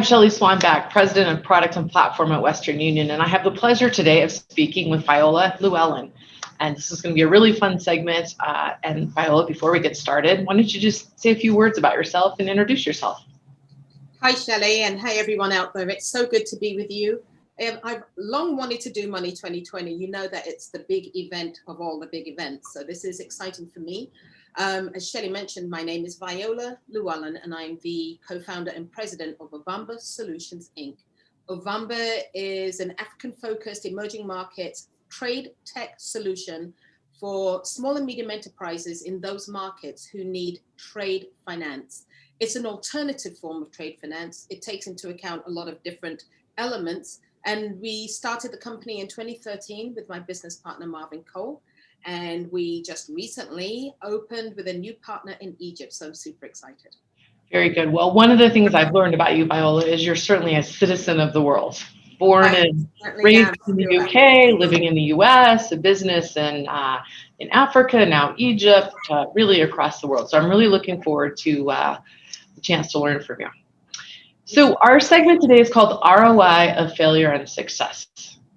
I'm Shelly Swanback, President of Product and Platform at Western Union, and I have the pleasure today of speaking with Viola Llewellyn. And this is going to be a really fun segment. And Viola, before we get started, why don't you just say a few words about yourself and introduce yourself? Hi, Shelly, and hi, everyone out there. It's so good to be with you. I've long wanted to do Money 2020. You know that it's the big event of all the big events. So this is exciting for me. As Shelly mentioned, my name is Viola Llewellyn, and I'm the co-founder and president of Ovamba Solutions, Inc. Ovamba is an African-focused emerging markets trade tech solution for small and medium enterprises in those markets who need trade finance. It's an alternative form of trade finance. It takes into account a lot of different elements. And we started the company in 2013 with my business partner, Marvin Cole. And we just recently opened with a new partner in Egypt. So I'm super excited. Very good. Well, one of the things I've learned about you, Viola, is you're certainly a citizen of the world. Born and raised in the UK, living in the US, a business in Africa, now Egypt, really across the world. So I'm really looking forward to the chance to learn from you. So our segment today is called ROI of Failure and Success.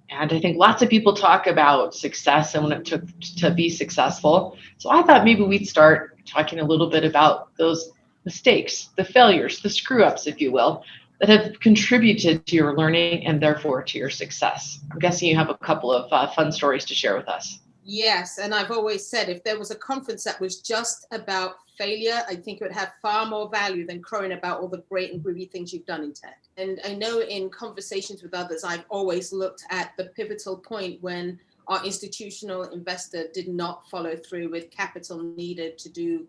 And I think lots of people talk about success and what it took to be successful. So I thought maybe we'd start talking a little bit about those mistakes, the failures, the screw ups, if you will, that have contributed to your learning and therefore to your success. I'm guessing you have a couple of fun stories to share with us. Yes, and I've always said if there was a conference that was just about failure, I think it would have far more value than crowing about all the great and groovy things you've done in tech. And I know in conversations with others, I've always looked at the pivotal point when our institutional investor did not follow through with capital needed to do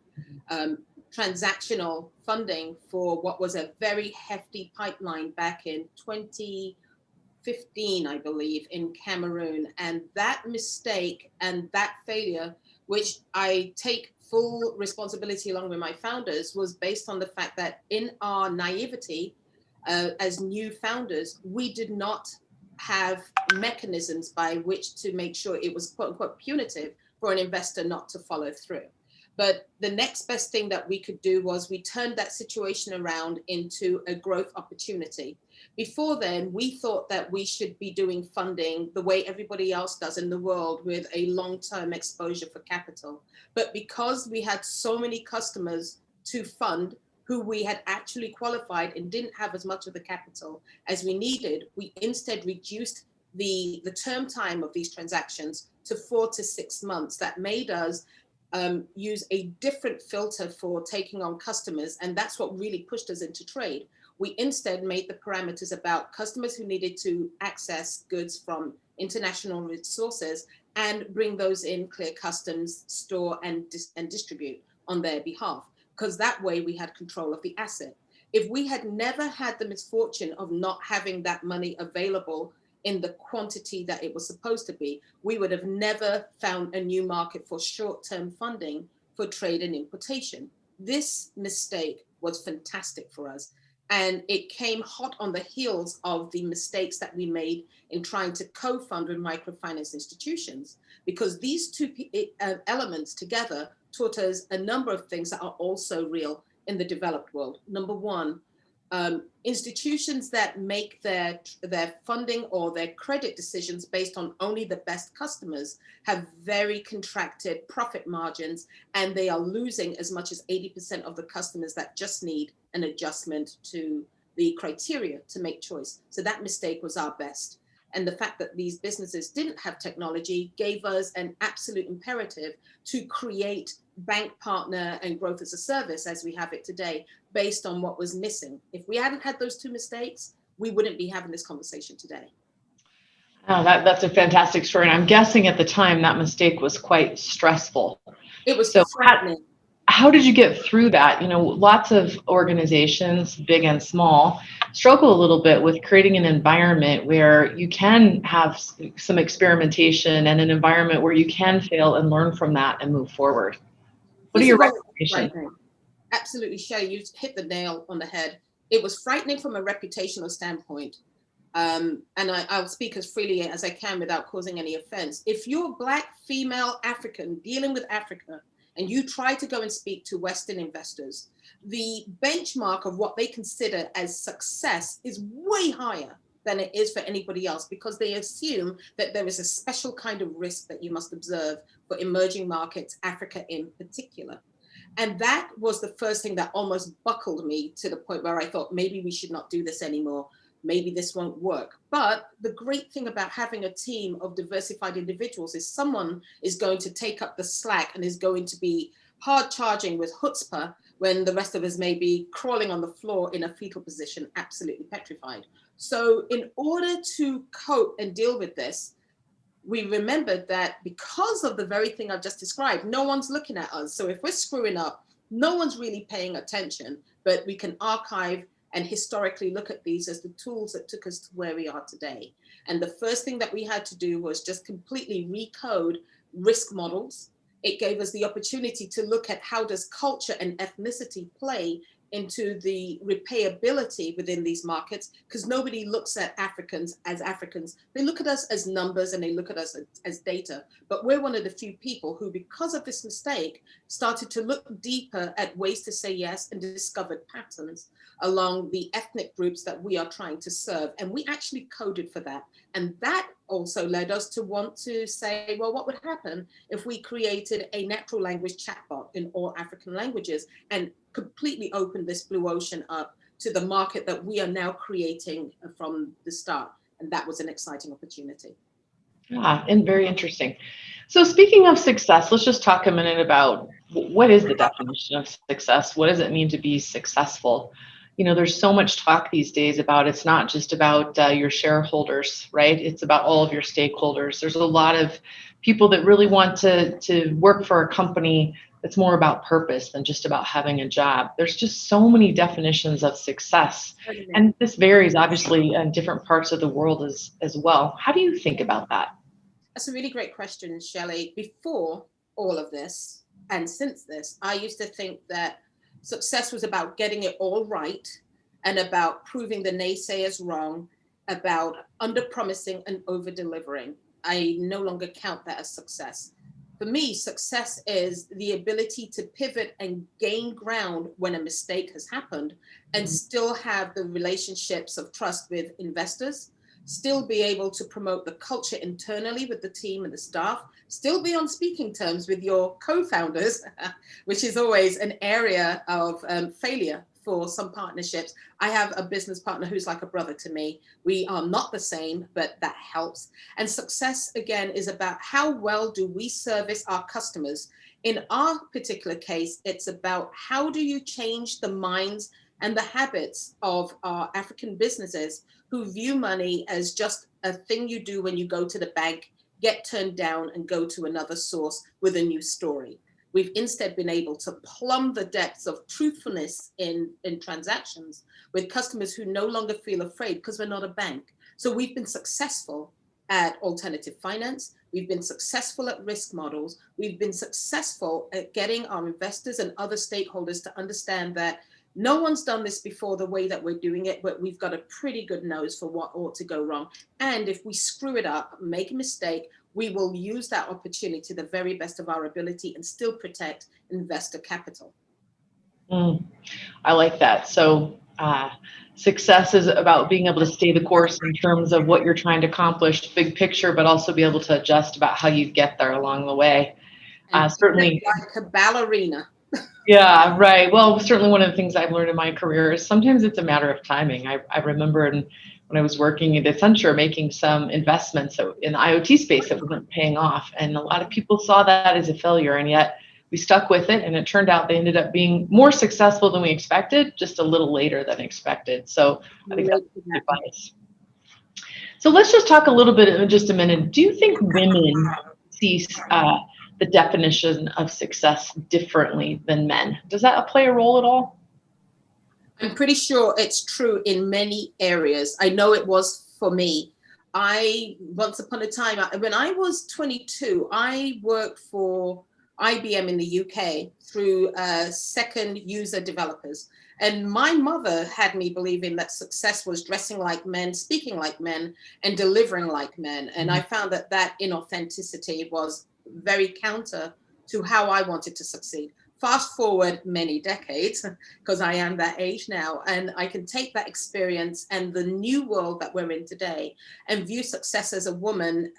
transactional funding for what was a very hefty pipeline back in 2015, I believe, in Cameroon. And that mistake and that failure, which I take full responsibility along with my founders, was based on the fact that in our naivety as new founders, we did not have mechanisms by which to make sure it was quote unquote punitive for an investor not to follow through. But the next best thing that we could do was we turned that situation around into a growth opportunity. Before then, we thought that we should be doing funding the way everybody else does in the world with a long-term exposure for capital. But because we had so many customers to fund who we had actually qualified and didn't have as much of the capital as we needed, we instead reduced the term time of these transactions to 4 to 6 months. That made us use a different filter for taking on customers. And that's what really pushed us into trade. We instead made the parameters about customers who needed to access goods from international sources and bring those in, clear customs, store and distribute on their behalf, because that way we had control of the asset. If we had never had the misfortune of not having that money available in the quantity that it was supposed to be, we would have never found a new market for short-term funding for trade and importation. This mistake was fantastic for us. And it came hot on the heels of the mistakes that we made in trying to co-fund with microfinance institutions, because these two elements together taught us a number of things that are also real in the developed world. Number one, institutions that make their funding or their credit decisions based on only the best customers have very contracted profit margins, and they are losing as much as 80% of the customers that just need an adjustment to the criteria to make choice. So that mistake was our best. And the fact that these businesses didn't have technology gave us an absolute imperative to create bank partner and growth as a service as we have it today, based on what was missing. If we hadn't had those two mistakes, we wouldn't be having this conversation today. Oh, that's a fantastic story. And I'm guessing at the time that mistake was quite stressful. It was so threatening. How did you get through that? You know, lots of organizations, big and small, struggle a little bit with creating an environment where you can have some experimentation and an environment where you can fail and learn from that and move forward. What are your recommendations? Absolutely, Shelly, you hit the nail on the head. It was frightening from a reputational standpoint. And I'll speak as freely as I can without causing any offense. If you're Black, female, African, dealing with Africa, and you try to go and speak to Western investors, the benchmark of what they consider as success is way higher than it is for anybody else, because they assume that there is a special kind of risk that you must observe for emerging markets, Africa in particular. And that was the first thing that almost buckled me to the point where I thought, maybe we should not do this anymore. Maybe this won't work. But the great thing about having a team of diversified individuals is someone is going to take up the slack and is going to be hard charging with chutzpah when the rest of us may be crawling on the floor in a fetal position, absolutely petrified. So in order to cope and deal with this, we remembered that because of the very thing I've just described, no one's looking at us. So if we're screwing up, no one's really paying attention, but we can archive and historically look at these as the tools that took us to where we are today. And the first thing that we had to do was just completely recode risk models. It gave us the opportunity to look at how does culture and ethnicity play into the repayability within these markets, because nobody looks at Africans as Africans. They look at us as numbers and they look at us as data. But we're one of the few people who, because of this mistake, started to look deeper at ways to say yes and discovered patterns along the ethnic groups that we are trying to serve. And we actually coded for that. And that also led us to want to say, well, what would happen if we created a natural language chatbot in all African languages and completely opened this blue ocean up to the market that we are now creating from the start. And that was an exciting opportunity. And very interesting. So speaking of success, let's just talk a minute about what is the definition of success? What does it mean to be successful? You know, there's so much talk these days about it's not just about your shareholders, right? It's about all of your stakeholders. There's a lot of people that really want to work for a company that's more about purpose than just about having a job. There's just so many definitions of success. And this varies obviously in different parts of the world as well. How do you think about that? That's a really great question, Shelly. Before all of this and since this, I used to think that success was about getting it all right and about proving the naysayers wrong, about under-promising and over-delivering. I no longer count that as success. For me, success is the ability to pivot and gain ground when a mistake has happened and still have the relationships of trust with investors, still be able to promote the culture internally with the team and the staff, still be on speaking terms with your co-founders, which is always an area of failure for some partnerships. I have a business partner who's like a brother to me. We are not the same, but that helps. And success, again, is about how well do we service our customers. In our particular case, it's about how do you change the minds and the habits of our African businesses who view money as just a thing you do when you go to the bank, get turned down, and go to another source with a new story. We've instead been able to plumb the depths of truthfulness in transactions with customers who no longer feel afraid because we're not a bank. So we've been successful at alternative finance. We've been successful at risk models. We've been successful at getting our investors and other stakeholders to understand that no one's done this before the way that we're doing it, but we've got a pretty good nose for what ought to go wrong. And if we screw it up, make a mistake, we will use that opportunity to the very best of our ability and still protect investor capital. I like that. So success is about being able to stay the course in terms of what you're trying to accomplish, big picture, but also be able to adjust about how you get there along the way. Certainly like a ballerina. Yeah, right. Well, certainly one of the things I've learned in my career is sometimes it's a matter of timing. I remember when I was working at Accenture making some investments in the IoT space that wasn't paying off. And a lot of people saw that as a failure. And yet we stuck with it. And it turned out they ended up being more successful than we expected, just a little later than expected. So I think that's good advice. So let's just talk a little bit in just a minute. Do you think women see the definition of success differently than men? Does that play a role at all? I'm pretty sure it's true in many areas. I know it was for me. Once upon a time, when I was 22, I worked for IBM in the UK through second user developers. And my mother had me believing that success was dressing like men, speaking like men, and delivering like men. And I found that inauthenticity was very counter to how I wanted to succeed. Fast forward many decades, because I am that age now, and I can take that experience and the new world that we're in today and view success as a woman,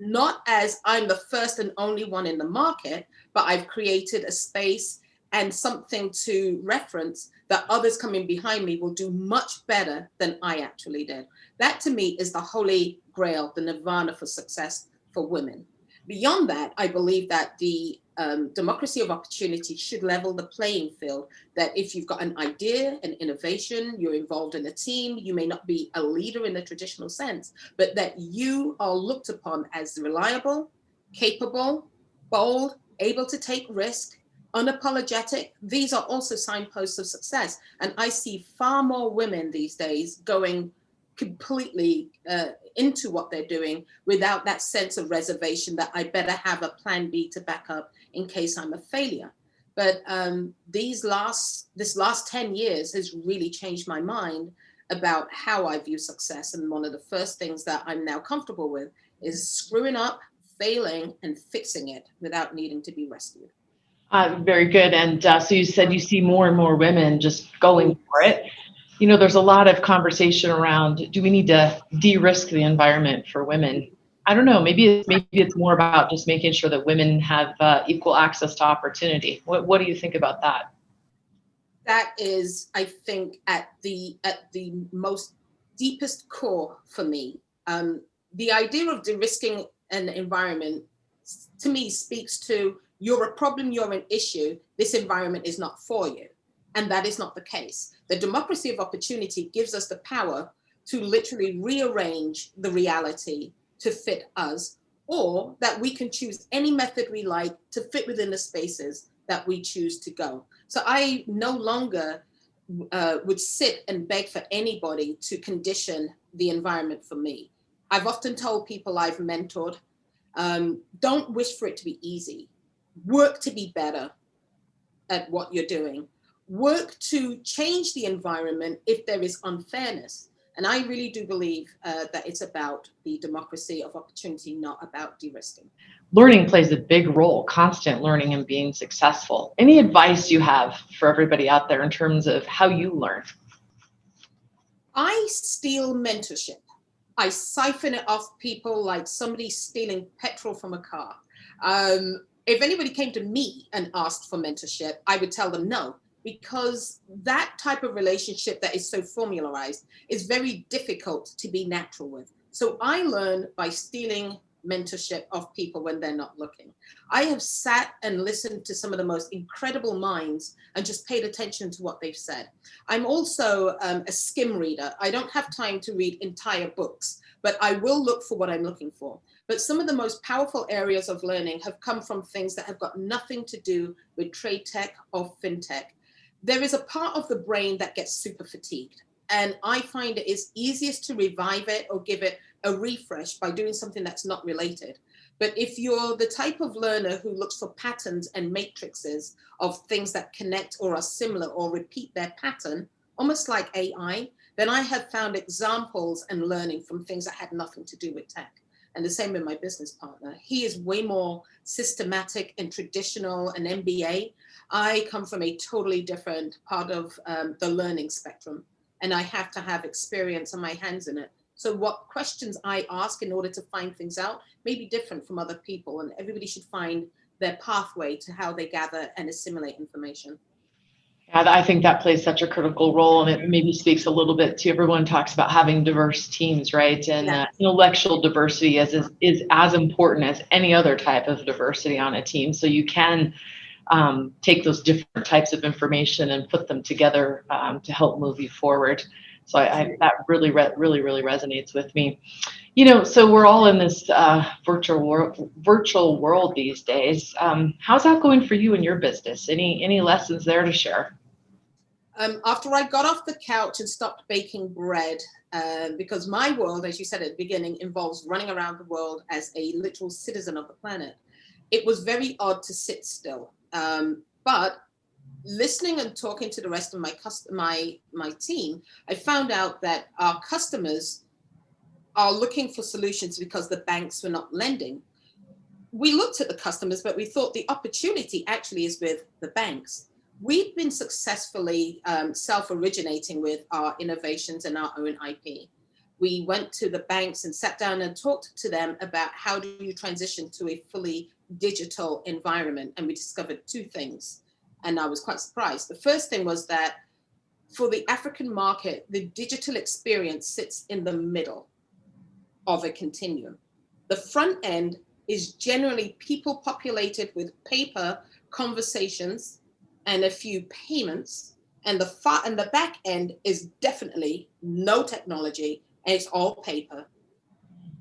not as I'm the first and only one in the market, but I've created a space and something to reference that others coming behind me will do much better than I actually did. That to me is the holy grail, the nirvana for success for women. Beyond that, I believe that the democracy of opportunity should level the playing field, that if you've got an idea, an innovation, you're involved in a team, you may not be a leader in the traditional sense, but that you are looked upon as reliable, capable, bold, able to take risk, unapologetic. These are also signposts of success. And I see far more women these days going completely into what they're doing without that sense of reservation that I better have a plan B to back up in case I'm a failure. But this last 10 years has really changed my mind about how I view success. And one of the first things that I'm now comfortable with is screwing up, failing, and fixing it without needing to be rescued. Very good. And so you said you see more and more women just going for it. You know, there's a lot of conversation around, do we need to de-risk the environment for women? I don't know. Maybe it's more about just making sure that women have equal access to opportunity. What do you think about that? That is, I think, at the most deepest core for me. The idea of de-risking an environment, to me, speaks to you're a problem, you're an issue. This environment is not for you. And that is not the case. The democracy of opportunity gives us the power to literally rearrange the reality to fit us, or that we can choose any method we like to fit within the spaces that we choose to go. So I no longer would sit and beg for anybody to condition the environment for me. I've often told people I've mentored, don't wish for it to be easy. Work to be better at what you're doing. Work to change the environment if there is unfairness. And I really do believe that it's about the democracy of opportunity, not about de-risking. Learning plays a big role, constant learning and being successful. Any advice you have for everybody out there in terms of how you learn? I steal mentorship. I siphon it off people like somebody stealing petrol from a car. If anybody came to me and asked for mentorship, I would tell them no, because that type of relationship that is so formularized is very difficult to be natural with. So I learn by stealing mentorship of people when they're not looking. I have sat and listened to some of the most incredible minds and just paid attention to what they've said. I'm also a skim reader. I don't have time to read entire books, but I will look for what I'm looking for. But some of the most powerful areas of learning have come from things that have got nothing to do with trade tech or fintech. There is a part of the brain that gets super fatigued. And I find it is easiest to revive it or give it a refresh by doing something that's not related. But if you're the type of learner who looks for patterns and matrices of things that connect or are similar or repeat their pattern, almost like AI, then I have found examples and learning from things that had nothing to do with tech. And the same with my business partner. He is way more systematic and traditional and MBA. I come from a totally different part of the learning spectrum, and I have to have experience and my hands in it. So what questions I ask in order to find things out may be different from other people, and everybody should find their pathway to how they gather and assimilate information. Yeah, I think that plays such a critical role, and it maybe speaks a little bit to everyone talks about having diverse teams, right? And Yeah. Intellectual diversity is as important as any other type of diversity on a team. So you can take those different types of information and put them together to help move you forward. So that really resonates with me. You know, so we're all in this virtual world these days. How's that going for you in your business? Any lessons there to share? After I got off the couch and stopped baking bread, because my world, as you said at the beginning, involves running around the world as a literal citizen of the planet, it was very odd to sit still. But listening and talking to the rest of my team, I found out that our customers are looking for solutions because the banks were not lending. we looked at the customers, but we thought the opportunity actually is with the banks. We've been successfully self-originating with our innovations and our own IP. We went to the banks and sat down and talked to them about how do you transition to a fully digital environment. And we discovered two things. And I was quite surprised. The first thing was that for the African market, the digital experience sits in the middle of a continuum. The front end is generally people populated with paper conversations and a few payments. And the back end is definitely no technology, and it's all paper.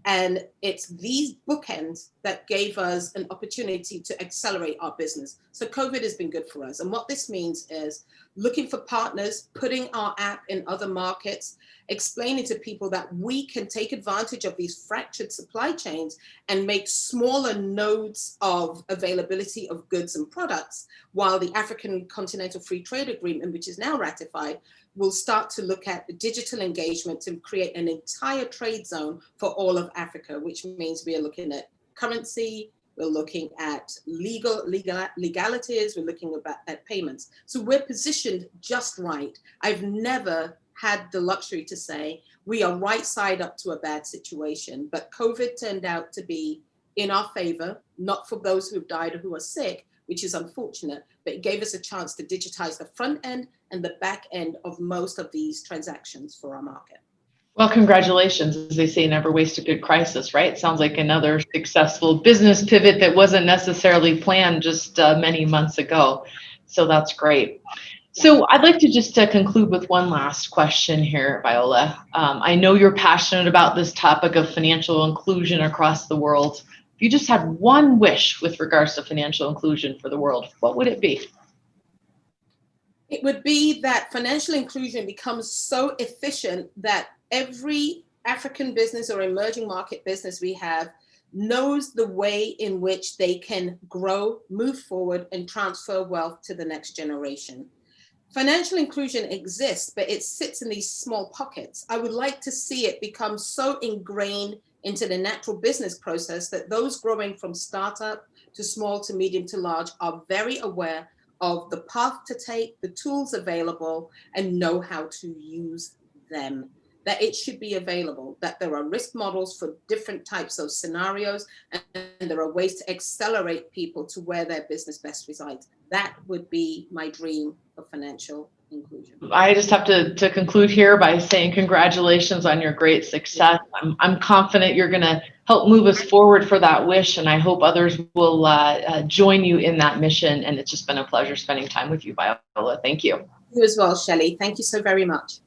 And it's these bookends that gave us an opportunity to accelerate our business. So COVID has been good for us. And what this means is looking for partners, putting our app in other markets, explaining to people that we can take advantage of these fractured supply chains and make smaller nodes of availability of goods and products, while the African Continental Free Trade Agreement, which is now ratified, will start to look at the digital engagement to create an entire trade zone for all of Africa, which means we are looking at currency, we're looking at legalities, we're looking at payments. So we're positioned just right. I've never had the luxury to say we are right side up to a bad situation, but COVID turned out to be in our favor, not for those who have died or who are sick, which is unfortunate, but it gave us a chance to digitize the front end and the back end of most of these transactions for our market. Well, congratulations. As they say, never waste a good crisis, right? Sounds like another successful business pivot that wasn't necessarily planned just many months ago. So that's great. So I'd like to just conclude with one last question here, Viola. I know you're passionate about this topic of financial inclusion across the world. If you just had one wish with regards to financial inclusion for the world, what would it be? It would be that financial inclusion becomes so efficient that every African business or emerging market business we have knows the way in which they can grow, move forward, and transfer wealth to the next generation. Financial inclusion exists, but it sits in these small pockets. I would like to see it become so ingrained into the natural business process that those growing from startup to small to medium to large are very aware of the path to take, the tools available, and know how to use them. That it should be available, that there are risk models for different types of scenarios, and there are ways to accelerate people to where their business best resides. That would be my dream of financial inclusion. I just have to conclude here by saying congratulations on your great success. I'm confident you're going to help move us forward for that wish, and I hope others will join you in that mission. And it's just been a pleasure spending time with you, Viola. Thank you. You as well, Shelly. Thank you so very much.